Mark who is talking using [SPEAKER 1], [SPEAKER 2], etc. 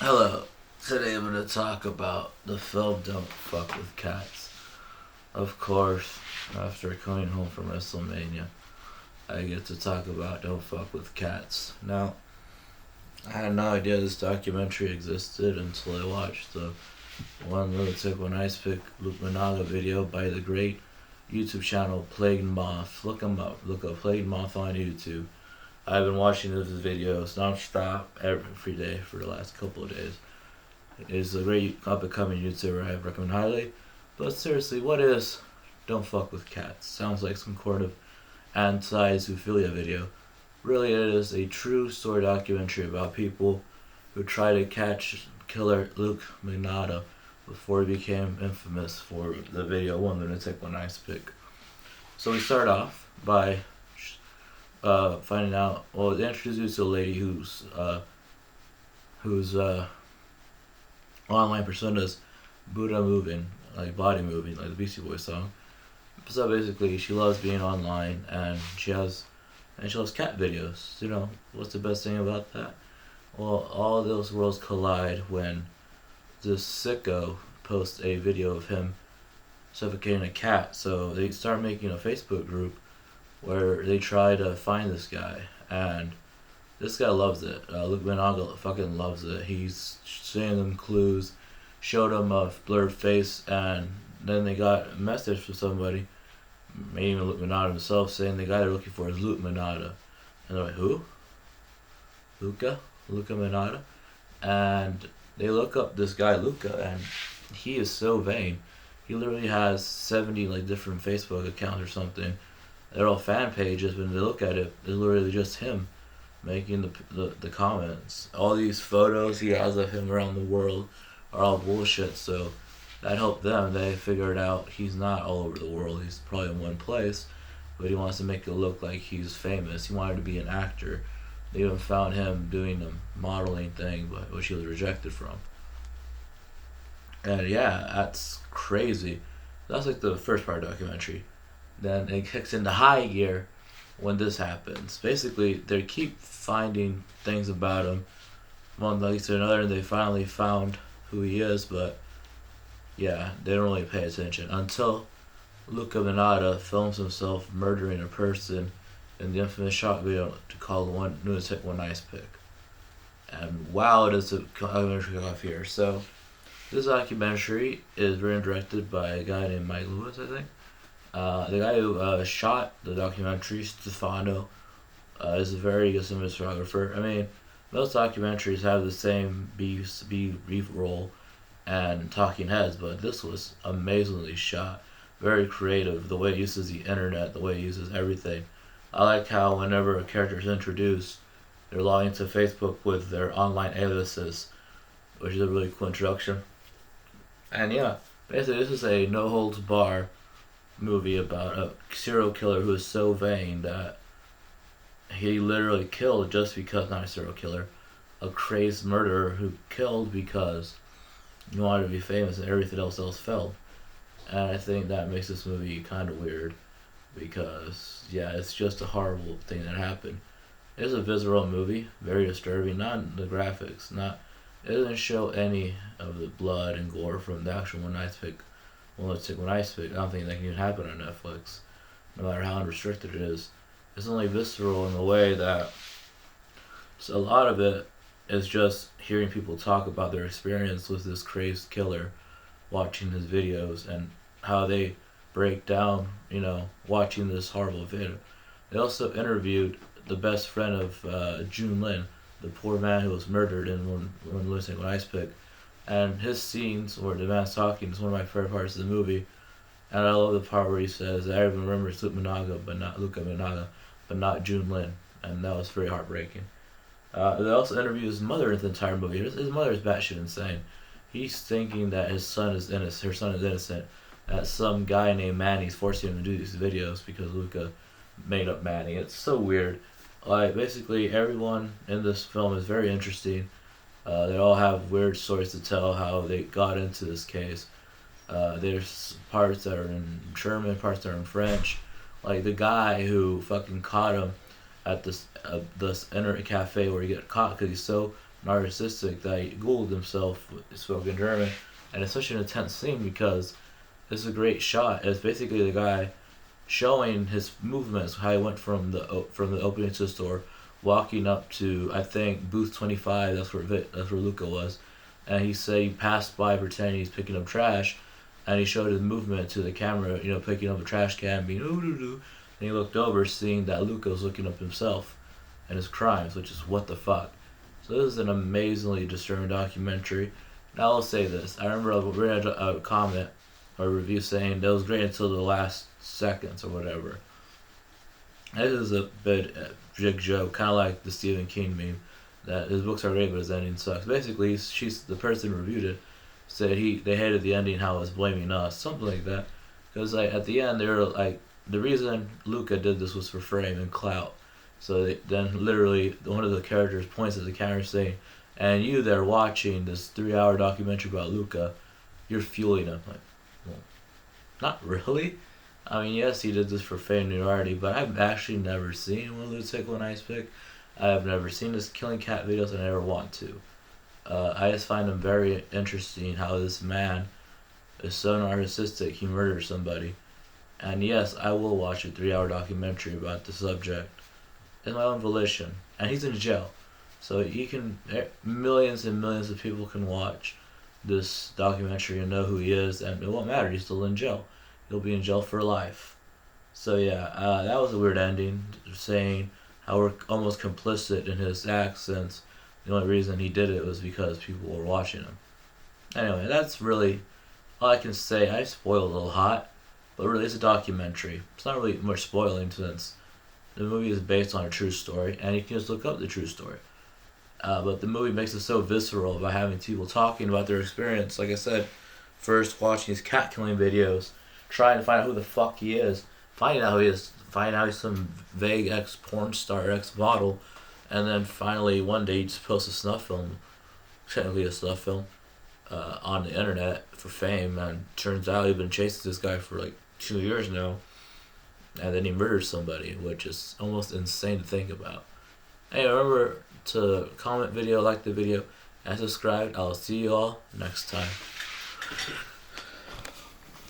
[SPEAKER 1] Hello. Today I'm going to talk about the film Don't Fuck with Cats. Of course, after coming home from WrestleMania, I get to talk about Don't Fuck with Cats. Now, I had no idea this documentary existed until I watched the One Lunatic One Ice Pick Luke Managa video by the great YouTube channel Plague Moth. Look him up. Look up Plague Moth on YouTube. I've been watching his videos non-stop every day for the last couple of days. Is a great up-and-coming YouTuber I recommend highly. But seriously, what is Don't Fuck with Cats? Sounds like some kind of anti-zoophilia video. Really, it is a true story documentary about people who try to catch killer Luke Magnotta before he became infamous for the video One Lunatic One Ice Pick. So we start off by finding out. Well, they introduce you to a lady whose online personas Buddha moving, like body moving, like the Beastie Boys song. So basically, she loves being online, and she loves cat videos. You know, what's the best thing about that? Well, all those worlds collide when this sicko posts a video of him suffocating a cat. So they start making a Facebook group where they try to find this guy, and this guy loves it. Luke Managa fucking loves it. He's showing them clues, showed them a blurred face, and then they got a message from somebody, maybe even Luke Managa himself, saying the guy they're looking for is Luke Managa. And they're like, who? Luca Managa? And they look up this guy Luca, and he is so vain. He literally has 70 like different Facebook accounts or something. They're all fan pages, but when they look at it, it's literally just him making the comments. All these photos he has of him around the world are all bullshit, so that helped them. They figured out he's not all over the world. He's probably in one place, but he wants to make it look like he's famous. He wanted to be an actor. They even found him doing the modeling thing, but which he was rejected from. And yeah, that's crazy. That's like the first part of the documentary. Then it kicks into high gear when this happens. Basically, they keep finding things about him. One leads to another, and they finally found who he is, but yeah, they don't really pay attention until Luca Managa films himself murdering a person in the infamous shot video to call One Lunatic One Ice Pick. And wow, it is a documentary off here. So this documentary is written and directed by a guy named Mike Lewis, I think. The guy who shot the documentary, Stefano, is a very good cinematographer. I mean, most documentaries have the same beef roll and talking heads, but this was amazingly shot. Very creative, the way it uses the internet, the way it uses everything. I like how whenever a character is introduced, they're logging into Facebook with their online aliases, which is a really cool introduction. And yeah, basically this is a no holds bar movie about a serial killer who is so vain that he literally killed just because, not a serial killer, a crazed murderer who killed because he wanted to be famous and everything else failed. And I think that makes this movie kind of weird because, yeah, it's just a horrible thing that happened. It's a visceral movie, very disturbing, not the graphics, not it doesn't show any of the blood and gore from the actual One Ice Pick. Well, let's take One Ice Pick. I don't think that can even happen on Netflix, no matter how unrestricted it is. It's only visceral in the way that so a lot of it is just hearing people talk about their experience with this crazed killer, watching his videos and how they break down, watching this horrible video. They also interviewed the best friend of June Lin, the poor man who was murdered in one listening One Ice Pick. And his scenes where the man's talking is one of my favorite parts of the movie. And I love the part where he says, I remember Luke Managa, but not Luca Managa, but not June Lin. And that was very heartbreaking. They also interview his mother in the entire movie. His mother is batshit insane. He's thinking that his son is innocent. Her son is innocent. That some guy named Manny is forcing him to do these videos because Luca made up Manny. It's so weird. Like basically everyone in this film is very interesting. They all have weird stories to tell how they got into this case. There's parts that are in German, parts that are in French. Like the guy who fucking caught him at this internet cafe where he got caught because he's so narcissistic that he Googled himself, spoken German, and it's such an intense scene because it's a great shot. It's basically the guy showing his movements, how he went from the opening to the store, walking up to I think booth 25. That's where Luca was, and he said he passed by pretending he's picking up trash, and he showed his movement to the camera, picking up a trash can, being ooh doo doo. And he looked over, seeing that Luca was looking up himself and his crimes, which is what the fuck. So this is an amazingly disturbing documentary. Now I'll say this: I remember reading a comment or review saying that was great until the last seconds or whatever. This is a bit big joke, kind of like the Stephen King meme, that his books are great but his ending sucks. Basically, the person who reviewed it said they hated the ending, how it was blaming us, something like that. Because at the end they were like, the reason Luca did this was for fame and clout. So then literally one of the characters points at the camera saying, "And you there watching this 3-hour documentary about Luca, you're fueling him." Like, well, not really. I mean, yes, he did this for fame and notoriety, but I've actually never seen one Lunatic and Ice Pick. I've never seen his killing cat videos, and I never want to. I just find them very interesting how this man is so narcissistic he murders somebody. And yes, I will watch a 3-hour documentary about the subject in my own volition. And he's in jail. So millions and millions of people can watch this documentary and know who he is, and it won't matter, he's still in jail. He'll be in jail for life. So yeah, that was a weird ending, saying how we're almost complicit in his acts since the only reason he did it was because people were watching him. Anyway, that's really all I can say. I spoiled a lot, but really it's a documentary. It's not really much spoiling since the movie is based on a true story, and you can just look up the true story. But the movie makes it so visceral by having people talking about their experience. Like I said, first watching these cat killing videos, trying to find out who the fuck he is, finding out he's some vague ex-porn star, ex-model, and then finally one day he just posts a snuff film, technically a snuff film, on the internet for fame, and turns out he's been chasing this guy for like 2 years now, and then he murders somebody, which is almost insane to think about. Hey, remember to comment video, like the video, and subscribe. I'll see you all next time.